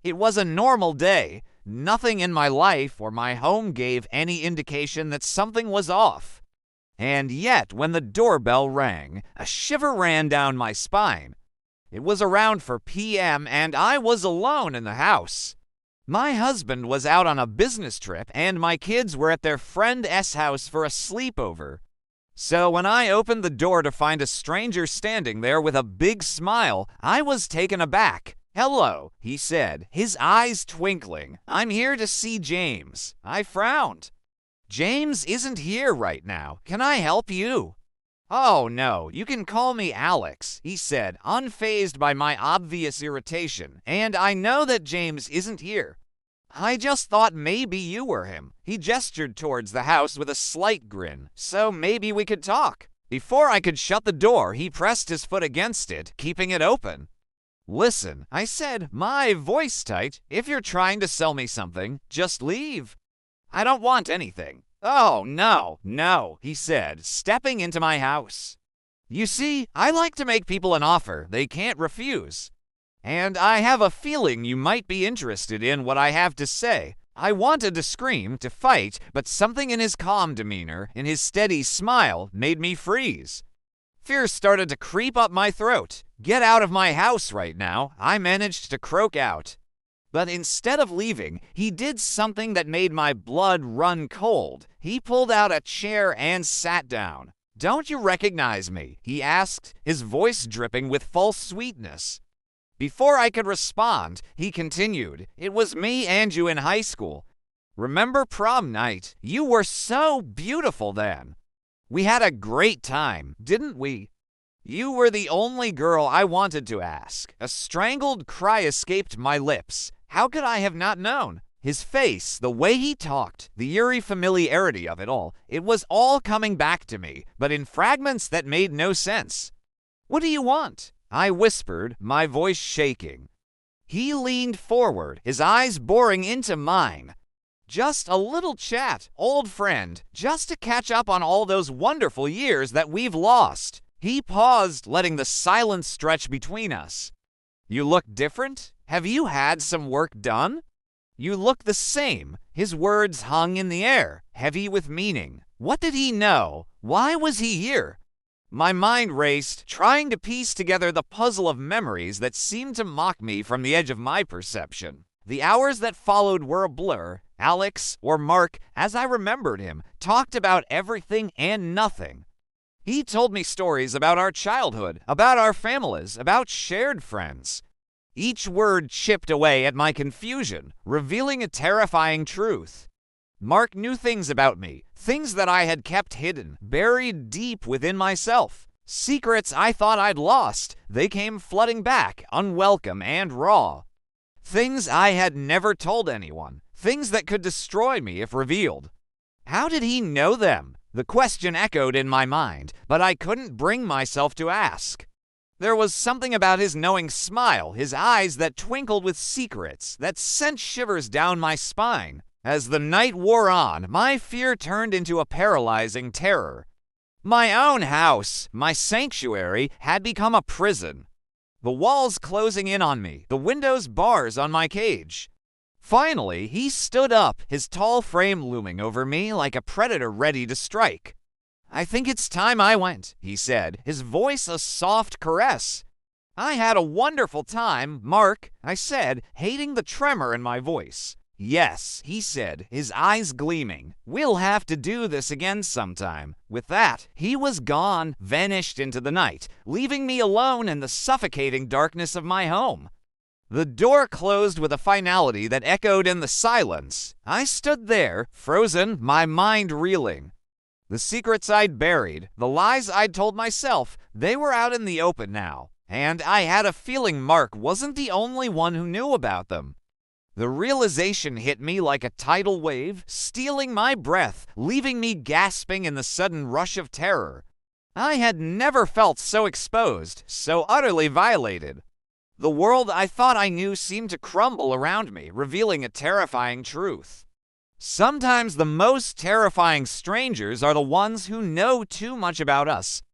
It was a normal day. Nothing in my life or my home gave any indication that something was off. And yet, when the doorbell rang, a shiver ran down my spine. It was around 4 p.m., and I was alone in the house. My husband was out on a business trip, and my kids were at their friend S house for a sleepover. So when I opened the door to find a stranger standing there with a big smile, I was taken aback. "Hello," he said, his eyes twinkling. "I'm here to see James." I frowned. "James isn't here right now. Can I help you?" "Oh, no, you can call me Alex," he said, unfazed by my obvious irritation, "and I know that James isn't here. I just thought maybe you were him." He gestured towards the house with a slight grin. "So maybe we could talk." Before I could shut the door, he pressed his foot against it, keeping it open. "Listen," I said, my voice tight, "if you're trying to sell me something, just leave. I don't want anything." "Oh, no," he said, stepping into my house. "You see, I like to make people an offer they can't refuse. And I have a feeling you might be interested in what I have to say." I wanted to scream, to fight, but something in his calm demeanor, in his steady smile, made me freeze. Fear started to creep up my throat. "Get out of my house right now," I managed to croak out. But instead of leaving, he did something that made my blood run cold. He pulled out a chair and sat down. "Don't you recognize me?" he asked, his voice dripping with false sweetness. Before I could respond, he continued, "It was me and you in high school. Remember prom night? You were so beautiful then. We had a great time, didn't we? You were the only girl I wanted to ask." A strangled cry escaped my lips. How could I have not known? His face, the way he talked, the eerie familiarity of it was all coming back to me, but in fragments that made no sense. "What do you want?" I whispered, my voice shaking. He leaned forward, his eyes boring into mine. "Just a little chat, old friend, just to catch up on all those wonderful years that we've lost." He paused, letting the silence stretch between us. "You look different? Have you had some work done?" "You look the same." His words hung in the air, heavy with meaning. What did he know? Why was he here? My mind raced, trying to piece together the puzzle of memories that seemed to mock me from the edge of my perception. The hours that followed were a blur. Alex, or Mark, as I remembered him, talked about everything and nothing. He told me stories about our childhood, about our families, about shared friends. Each word chipped away at my confusion, revealing a terrifying truth. Mark knew things about me, things that I had kept hidden, buried deep within myself. Secrets I thought I'd lost, they came flooding back, unwelcome and raw. Things I had never told anyone, things that could destroy me if revealed. How did he know them? The question echoed in my mind, but I couldn't bring myself to ask. There was something about his knowing smile, his eyes that twinkled with secrets, that sent shivers down my spine. As the night wore on, my fear turned into a paralyzing terror. My own house, my sanctuary, had become a prison. The walls closing in on me, the windows bars on my cage. Finally, he stood up, his tall frame looming over me like a predator ready to strike. "I think it's time I went," he said, his voice a soft caress. "I had a wonderful time, Mark," I said, hating the tremor in my voice. "Yes," he said, his eyes gleaming. "We'll have to do this again sometime." With that, he was gone, vanished into the night, leaving me alone in the suffocating darkness of my home. The door closed with a finality that echoed in the silence. I stood there, frozen, my mind reeling. The secrets I'd buried, the lies I'd told myself, they were out in the open now, and I had a feeling Mark wasn't the only one who knew about them. The realization hit me like a tidal wave, stealing my breath, leaving me gasping in the sudden rush of terror. I had never felt so exposed, so utterly violated. The world I thought I knew seemed to crumble around me, revealing a terrifying truth. Sometimes the most terrifying strangers are the ones who know too much about us,